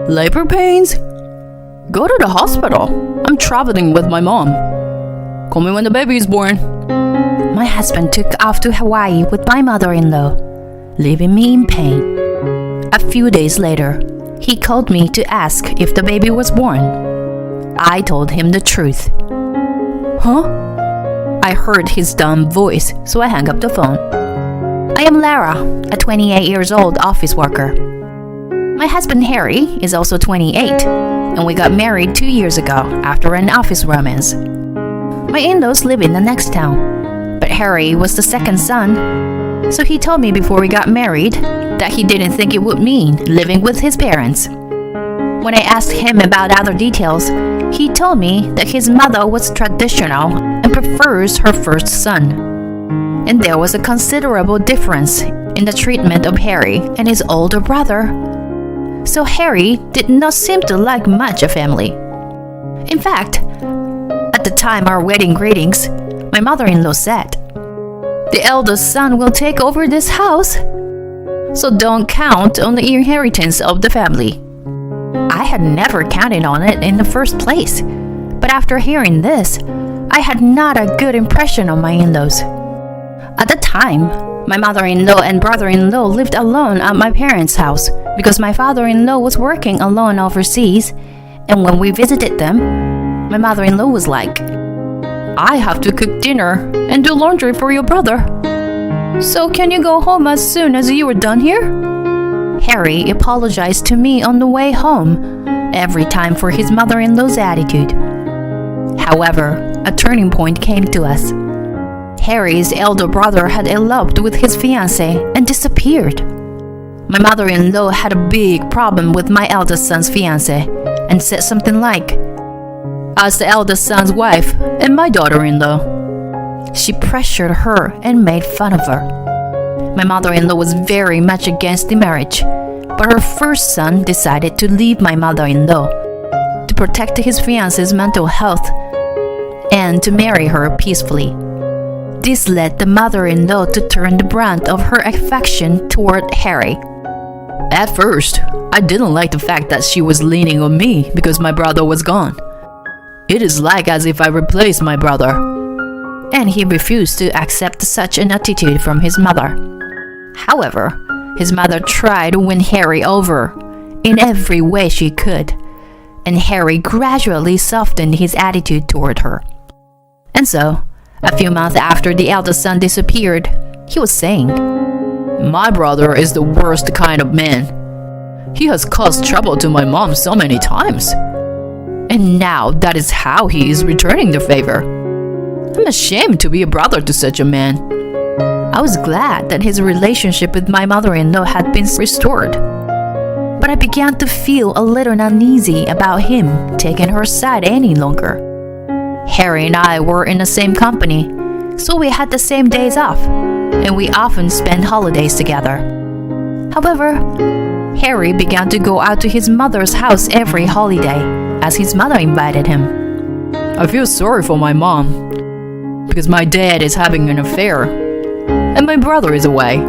Labor pains? Go to the hospital. I'm traveling with my mom. Call me when the baby is born. My husband took off to Hawaii with my mother-in-law, leaving me in pain. A few days later, he called me to ask if the baby was born. I told him the truth. Huh? I heard his dumb voice, so I hung up the phone. I am Lara, a 28 years old office worker. My husband Harry is also 28, and we got married 2 years ago after an office romance. My in-laws live in the next town, but Harry was the second son, so he told me before we got married that he didn't think it would mean living with his parents. When I asked him about other details, he told me that his mother was traditional and prefers her first son. And there was a considerable difference in the treatment of Harry and his older brother. So Harry did not seem to like much a family. In fact, at the time our wedding greetings, my mother-in-law said, "The eldest son will take over this house, so don't count on the inheritance of the family." I had never counted on it in the first place, but after hearing this, I had not a good impression of my in-laws. At the time, my mother-in-law and brother-in-law lived alone at my parents' house because my father-in-law was working alone overseas, and when we visited them, my mother-in-law was like, "I have to cook dinner and do laundry for your brother. So can you go home as soon as you are done here?" Harry apologized to me on the way home every time for his mother-in-law's attitude. However, a turning point came to us. Harry's elder brother had eloped with his fiancée and disappeared. My mother-in-law had a big problem with my eldest son's fiancée and said something like, "As the eldest son's wife and my daughter-in-law." She pressured her and made fun of her. My mother-in-law was very much against the marriage, but her first son decided to leave my mother-in-law to protect his fiancée's mental health and to marry her peacefully. This led the mother-in-law to turn the brunt of her affection toward Harry. At first, I didn't like the fact that she was leaning on me because my brother was gone. It is like as if I replaced my brother. And he refused to accept such an attitude from his mother. However, his mother tried to win Harry over in every way she could, and Harry gradually softened his attitude toward her. And so, a few months after the eldest son disappeared, he was saying, "My brother is the worst kind of man. He has caused trouble to my mom so many times. And now that is how he is returning the favor. I'm ashamed to be a brother to such a man." I was glad that his relationship with my mother-in-law had been restored. But I began to feel a little uneasy about him taking her side any longer. Harry and I were in the same company, so we had the same days off, and we often spent holidays together. However, Harry began to go out to his mother's house every holiday, as his mother invited him. I feel sorry for my mom, because my dad is having an affair, and my brother is away.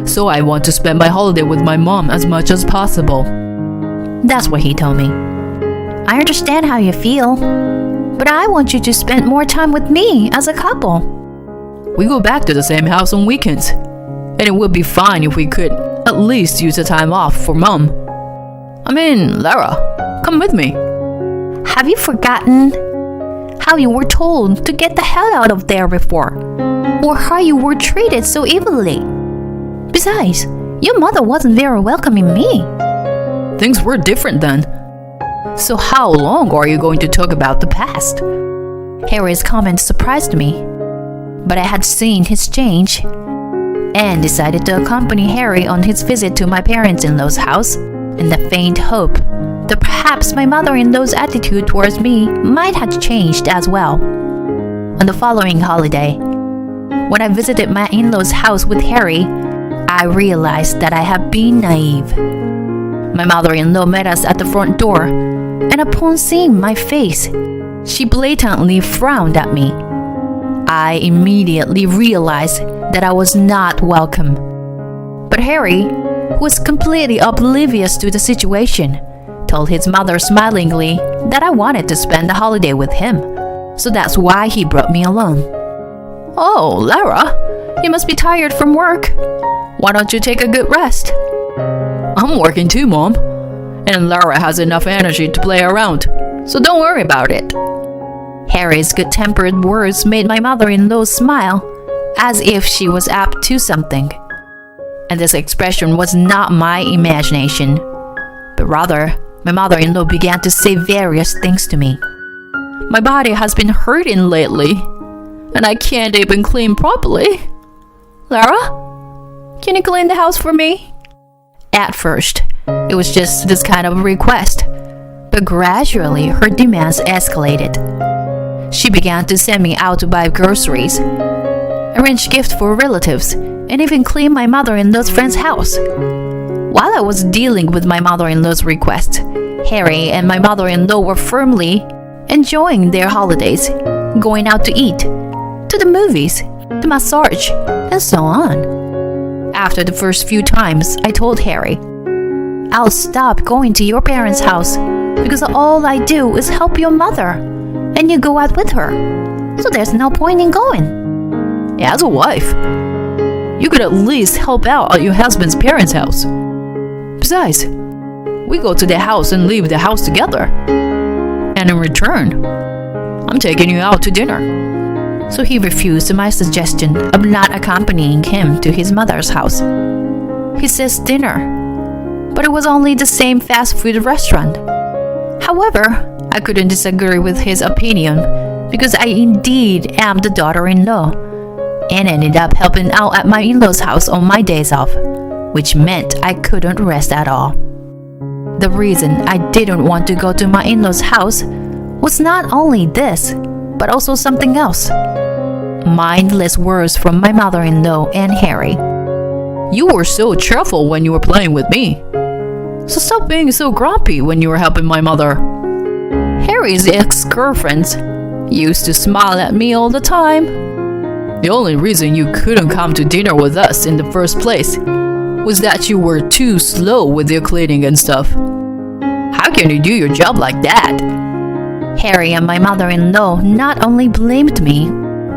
So I want to spend my holiday with my mom as much as possible. That's what he told me. I understand how you feel, but I want you to spend more time with me as a couple. We go back to the same house on weekends, and it would be fine if we could at least use the time off for mom. I mean, Lara, come with me. Have you forgotten how you were told to get the hell out of there before? Or how you were treated so evilly? Besides, your mother wasn't very welcoming me. Things were different then. So how long are you going to talk about the past? Harry's comment surprised me, but I had seen his change and decided to accompany Harry on his visit to my parents-in-law's house in the faint hope that perhaps my mother-in-law's attitude towards me might have changed as well. On the following holiday, when I visited my in-laws' house with Harry, I realized that I had been naive. My mother-in-law met us at the front door, and upon seeing my face, she blatantly frowned at me. I immediately realized that I was not welcome. But Harry, who was completely oblivious to the situation, told his mother smilingly that I wanted to spend the holiday with him, so that's why he brought me along. Oh, Lara, you must be tired from work. Why don't you take a good rest? I'm working too, Mom. And Lara has enough energy to play around, so don't worry about it. Harry's good-tempered words made my mother-in-law smile, as if she was up to something. And this expression was not my imagination, but rather, my mother-in-law began to say various things to me. My body has been hurting lately, and I can't even clean properly. Lara, can you clean the house for me? At first, it was just this kind of request, but gradually her demands escalated. She began to send me out to buy groceries, arrange gifts for relatives, and even clean my mother-in-law's friend's house. While I was dealing with my mother-in-law's request, Harry and my mother-in-law were firmly enjoying their holidays, going out to eat, to the movies, to massage, and so on. After the first few times, I told Harry, I'll stop going to your parents' house because all I do is help your mother, and you go out with her, so there's no point in going. As a wife, you could at least help out at your husband's parents' house. Besides, we go to their house and leave the house together. And in return, I'm taking you out to dinner. So he refused my suggestion of not accompanying him to his mother's house. He says dinner, but it was only the same fast food restaurant. However, I couldn't disagree with his opinion because I indeed am the daughter-in-law, and ended up helping out at my in-laws' house on my days off, which meant I couldn't rest at all. The reason I didn't want to go to my in-laws' house was not only this, but also something else. Mindless words from my mother-in-law and Harry. You were so cheerful when you were playing with me, so stop being so grumpy when you were helping my mother. Harry's ex-girlfriends used to smile at me all the time. The only reason you couldn't come to dinner with us in the first place was that you were too slow with your cleaning and stuff. How can you do your job like that? Harry and my mother-in-law not only blamed me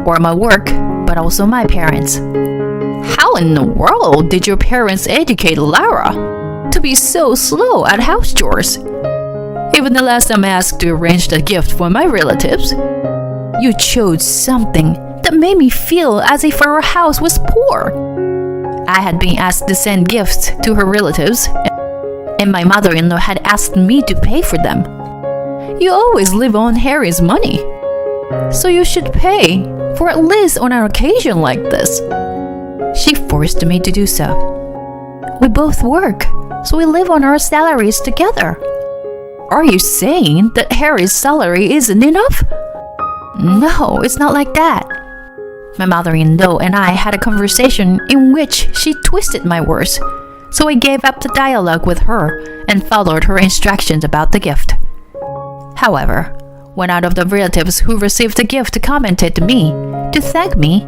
or my work, but also my parents. How in the world did your parents educate Lara to be so slow at house chores? Even the last time I asked to arrange the gift for my relatives, you chose something that made me feel as if our house was poor. I had been asked to send gifts to her relatives, and my mother-in-law had asked me to pay for them. You always live on Harry's money, so you should pay for at least on an occasion like this. She forced me to do so. We both work, so we live on our salaries together. Are you saying that Harry's salary isn't enough? No, it's not like that. My mother-in-law and I had a conversation in which she twisted my words, so I gave up the dialogue with her and followed her instructions about the gift. However, one out of the relatives who received the gift commented to me to thank me.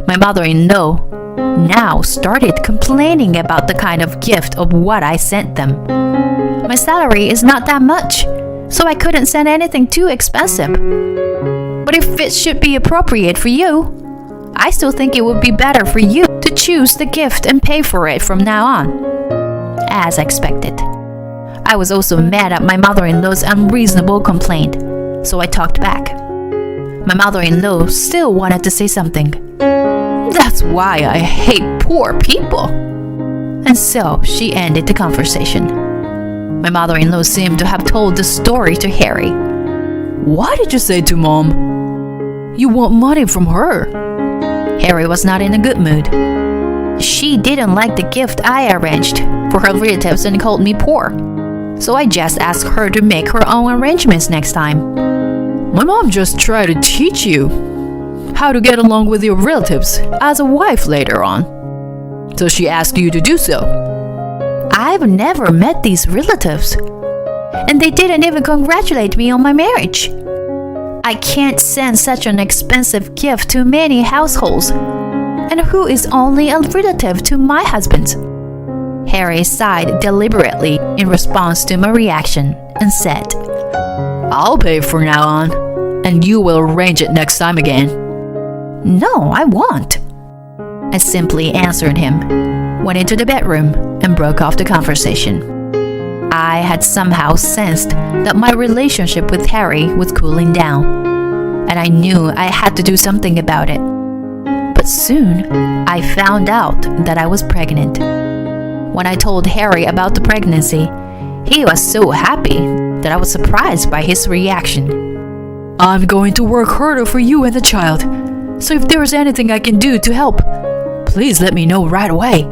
My mother-in-law now started complaining about the kind of gift of what I sent them. My salary is not that much, so I couldn't send anything too expensive. But if it should be appropriate for you, I still think it would be better for you to choose the gift and pay for it from now on. As expected. I was also mad at my mother-in-law's unreasonable complaint, so I talked back. My mother-in-law still wanted to say something. That's why I hate poor people. And so she ended the conversation. My mother-in-law seemed to have told the story to Harry. What did you say to Mom? You want money from her? Harry was not in a good mood. She didn't like the gift I arranged for her relatives and called me poor. So I just asked her to make her own arrangements next time. My mom just tried to teach you how to get along with your relatives as a wife later on. So she asked you to do so. I've never met these relatives, and they didn't even congratulate me on my marriage. I can't send such an expensive gift to many households, and who is only a relative to my husband. Harry sighed deliberately in response to my reaction and said, I'll pay for now on, and you will arrange it next time again. No, I won't. I simply answered him, went into the bedroom, and broke off the conversation. I had somehow sensed that my relationship with Harry was cooling down, and I knew I had to do something about it. But soon, I found out that I was pregnant. When I told Harry about the pregnancy, he was so happy that I was surprised by his reaction. I'm going to work harder for you and the child, so if there's anything I can do to help, please let me know right away.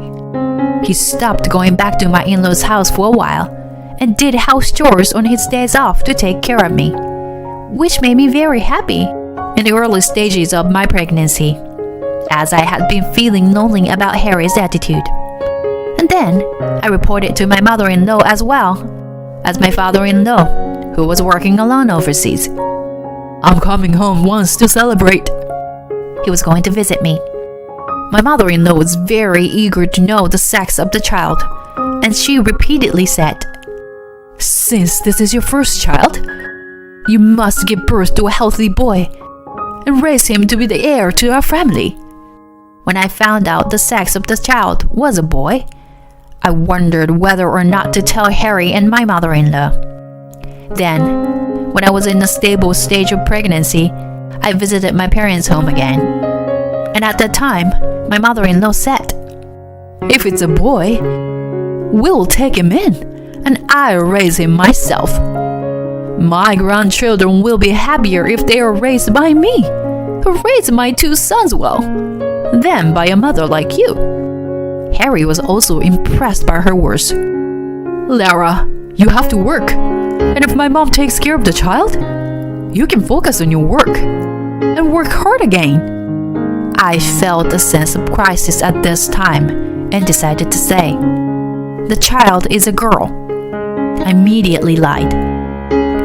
He stopped going back to my in-laws' house for a while and did house chores on his days off to take care of me, which made me very happy in the early stages of my pregnancy, as I had been feeling lonely about Harry's attitude. And then I reported to my mother-in-law as well as my father-in-law, who was working alone overseas. I'm coming home once to celebrate. He was going to visit me. My mother-in-law was very eager to know the sex of the child, and she repeatedly said, Since this is your first child, you must give birth to a healthy boy and raise him to be the heir to our family. When I found out the sex of the child was a boy, I wondered whether or not to tell Harry and my mother-in-law. Then, when I was in a stable stage of pregnancy, I visited my parents' home again. And at that time, my mother-in-law said, If it's a boy, we'll take him in, and I'll raise him myself. My grandchildren will be happier if they are raised by me, who raised my two sons well, than by a mother like you. Harry was also impressed by her words. Lara, you have to work, and if my mom takes care of the child, you can focus on your work and work hard again. I felt a sense of crisis at this time and decided to say, The child is a girl. I immediately lied.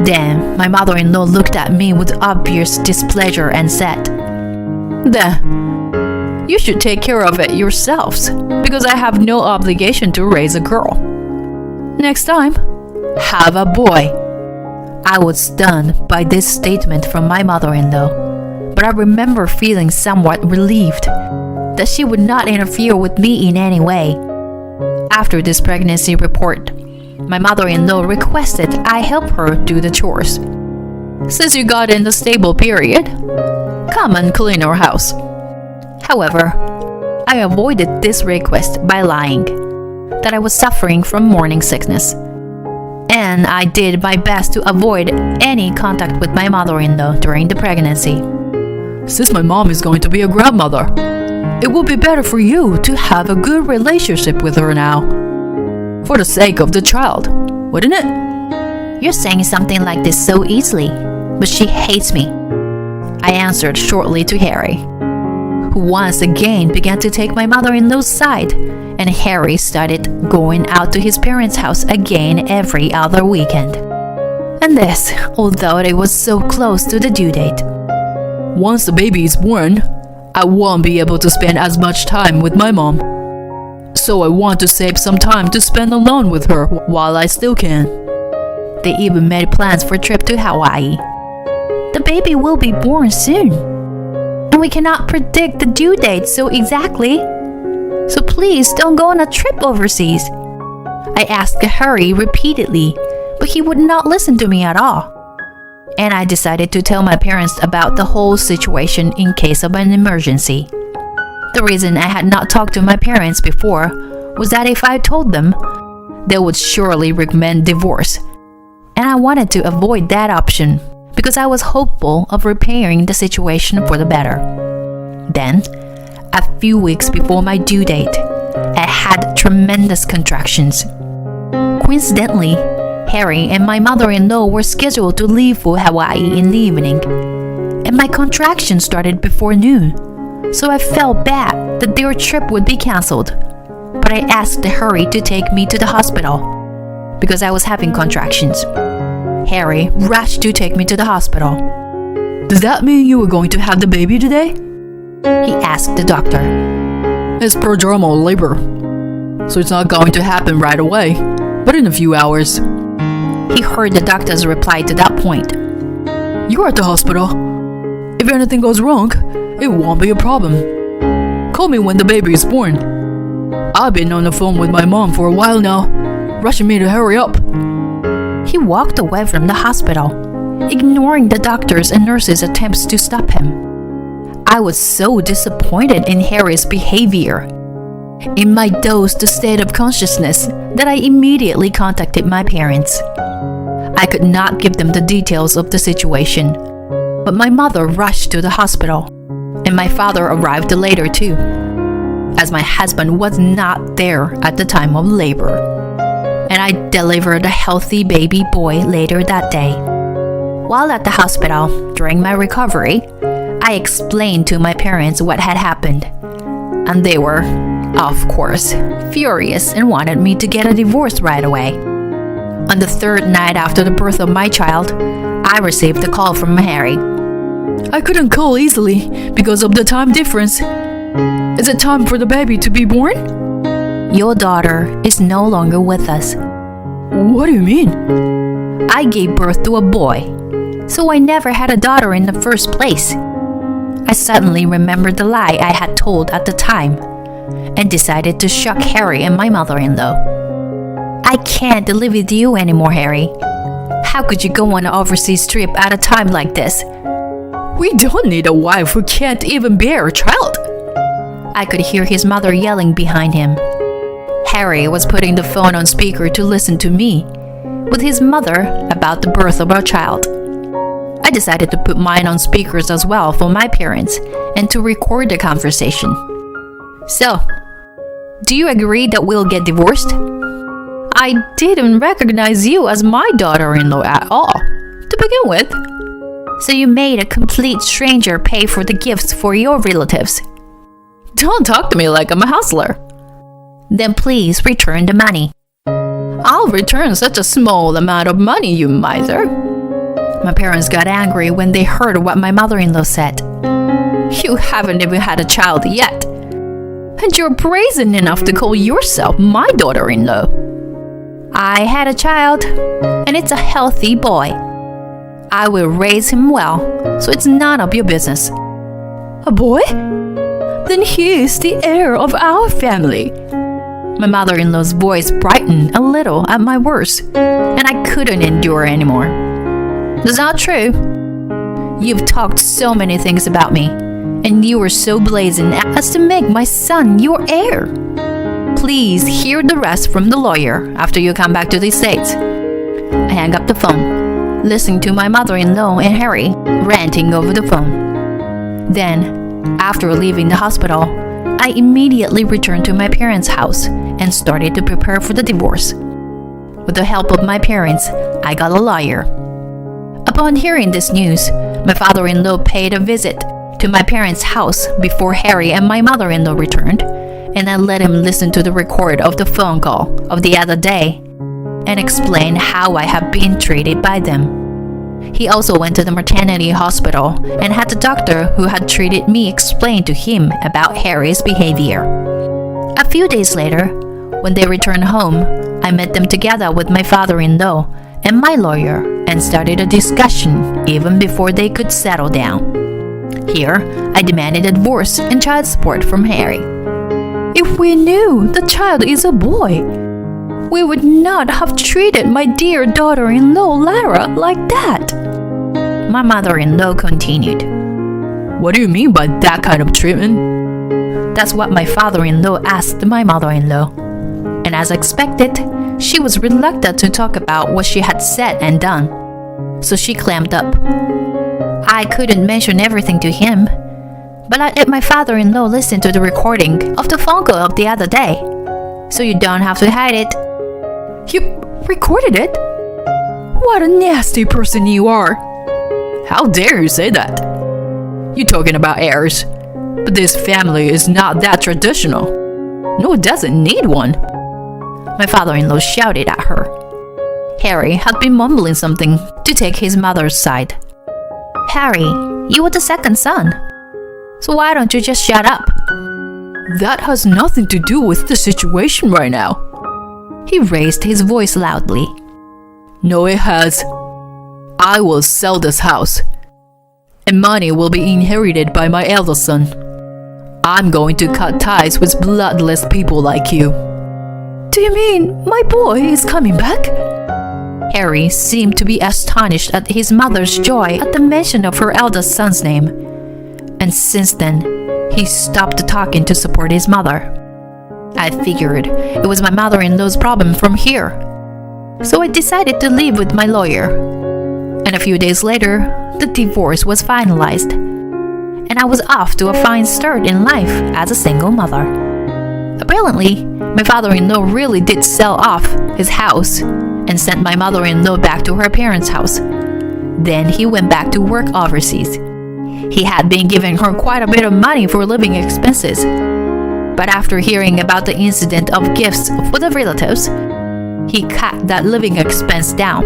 Then my mother-in-law looked at me with obvious displeasure and said, Then, you should take care of it yourselves, because I have no obligation to raise a girl. Next time, have a boy. I was stunned by this statement from my mother-in-law, but I remember feeling somewhat relieved that she would not interfere with me in any way. After this pregnancy report, my mother-in-law requested I help her do the chores. Since you got in the stable period, come and clean our house. However, I avoided this request by lying that I was suffering from morning sickness, and I did my best to avoid any contact with my mother-in-law during the pregnancy. Since my mom is going to be a grandmother, it would be better for you to have a good relationship with her now, for the sake of the child, wouldn't it? You're saying something like this so easily, but she hates me, I answered shortly to Harry, who once again began to take my mother-in-law's side, and Harry started going out to his parents' house again every other weekend. And this, although it was so close to the due date. Once the baby is born, I won't be able to spend as much time with my mom. So I want to save some time to spend alone with her while I still can. They even made plans for a trip to Hawaii. The baby will be born soon, and we cannot predict the due date so exactly. So please don't go on a trip overseas. I asked Harry repeatedly, but he would not listen to me at all. And I decided to tell my parents about the whole situation in case of an emergency. The reason I had not talked to my parents before was that if I told them, they would surely recommend divorce. And I wanted to avoid that option because I was hopeful of repairing the situation for the better. Then, a few weeks before my due date, I had tremendous contractions. Coincidentally, Harry and my mother-in-law were scheduled to leave for Hawaii in the evening, and my contractions started before noon, so I felt bad that their trip would be cancelled. But I asked Harry to take me to the hospital because I was having contractions. Harry rushed to take me to the hospital. Does that mean you were going to have the baby today? He asked the doctor. It's prodromal labor. so it's not going to happen right away, but in a few hours. He heard the doctor's reply to that point. You're at the hospital. If anything goes wrong, it won't be a problem. Call me when the baby is born. I've been on the phone with my mom for a while now, rushing me to hurry up. He walked away from the hospital, ignoring the doctors' and nurses' attempts to stop him. I was so disappointed in Harry's behavior. In my dazed state of consciousness, that I immediately contacted my parents. I could not give them the details of the situation, but my mother rushed to the hospital, and my father arrived later too, as my husband was not there at the time of labor, and I delivered a healthy baby boy later that day. While at the hospital, during my recovery, I explained to my parents what had happened, and they were, of course, furious and wanted me to get a divorce right away. On the third night after the birth of my child, I received a call from Harry. I couldn't call easily because of the time difference. Is it time for the baby to be born? Your daughter is no longer with us. What do you mean? I gave birth to a boy, so I never had a daughter in the first place. I suddenly remembered the lie I had told at the time and decided to shock Harry and my mother-in-law. I can't live with you anymore, Harry. How could you go on an overseas trip at a time like this? We don't need a wife who can't even bear a child. I could hear his mother yelling behind him. Harry was putting the phone on speaker to listen to me with his mother about the birth of our child. I decided to put mine on speakers as well for my parents and to record the conversation. So, do you agree that we'll get divorced? I didn't recognize you as my daughter-in-law at all, to begin with. So you made a complete stranger pay for the gifts for your relatives. Don't talk to me like I'm a hustler. Then please return the money. I'll return such a small amount of money, you miser. My parents got angry when they heard what my mother-in-law said. You haven't even had a child yet. And you're brazen enough to call yourself my daughter-in-law. I had a child, and it's a healthy boy. I will raise him well, so it's none of your business. A boy? Then he is the heir of our family. My mother-in-law's voice brightened a little at my words, and I couldn't endure anymore. That's not true. You've talked so many things about me, and you were so brazen as to make my son your heir. Please hear the rest from the lawyer after you come back to the States. I hang up the phone, listening to my mother-in-law and Harry ranting over the phone. Then, after leaving the hospital, I immediately returned to my parents' house and started to prepare for the divorce. With the help of my parents, I got a lawyer. Upon hearing this news, my father-in-law paid a visit to my parents' house before Harry and my mother-in-law returned, and I let him listen to the record of the phone call of the other day and explain how I have been treated by them. He also went to the maternity hospital and had the doctor who had treated me explain to him about Harry's behavior. A few days later, when they returned home, I met them together with my father-in-law and my lawyer and started a discussion even before they could settle down. Here, I demanded a divorce and child support from Harry. If we knew the child is a boy, we would not have treated my dear daughter-in-law Lara like that. My mother-in-law continued. What do you mean by that kind of treatment? That's what my father-in-law asked my mother-in-law. And as expected, she was reluctant to talk about what she had said and done. So she clammed up. I couldn't mention everything to him, but I let my father-in-law listen to the recording of the phone call of the other day. So you don't have to hide it. You recorded it? What a nasty person you are. How dare you say that? You're talking about heirs, but this family is not that traditional. No, it doesn't need one. My father-in-law shouted at her. Harry had been mumbling something to take his mother's side. Harry, you were the second son. So why don't you just shut up? That has nothing to do with the situation right now. He raised his voice loudly. No, it has. I will sell this house, and money will be inherited by my eldest son. I'm going to cut ties with bloodless people like you. Do you mean my boy is coming back? Harry seemed to be astonished at his mother's joy at the mention of her eldest son's name, and since then, he stopped talking to support his mother. I figured it was my mother-in-law's problem from here, so I decided to leave with my lawyer. And a few days later, the divorce was finalized, and I was off to a fine start in life as a single mother. Apparently, my father-in-law really did sell off his house and sent my mother-in-law back to her parents' house. Then he went back to work overseas. He had been giving her quite a bit of money for living expenses. But after hearing about the incident of gifts for the relatives, he cut that living expense down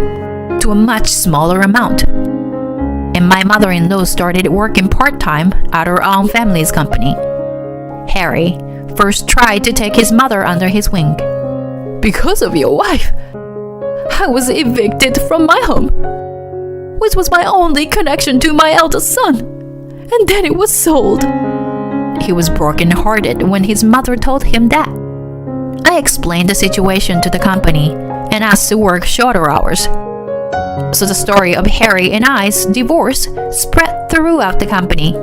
to a much smaller amount. And my mother-in-law started working part-time at her own family's company. Harry first tried to take his mother under his wing. Because of your wife, I was evicted from my home, which was my only connection to my eldest son, and then it was sold. He was broken-hearted when his mother told him that. I explained the situation to the company and asked to work shorter hours. So the story of Harry and I's divorce spread throughout the company.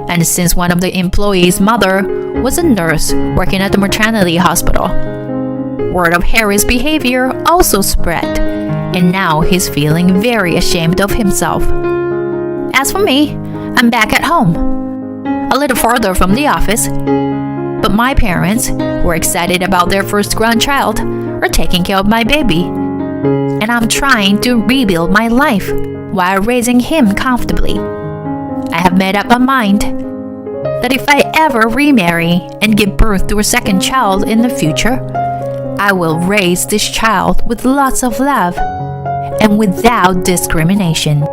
And since one of the employees' mother was a nurse working at the maternity hospital, word of Harry's behavior also spread, and now he's feeling very ashamed of himself. As for me, I'm back at home, a little farther from the office, but my parents, who are excited about their first grandchild, are taking care of my baby, and I'm trying to rebuild my life while raising him comfortably. I have made up my mind that if I ever remarry and give birth to a second child in the future, I will raise this child with lots of love and without discrimination.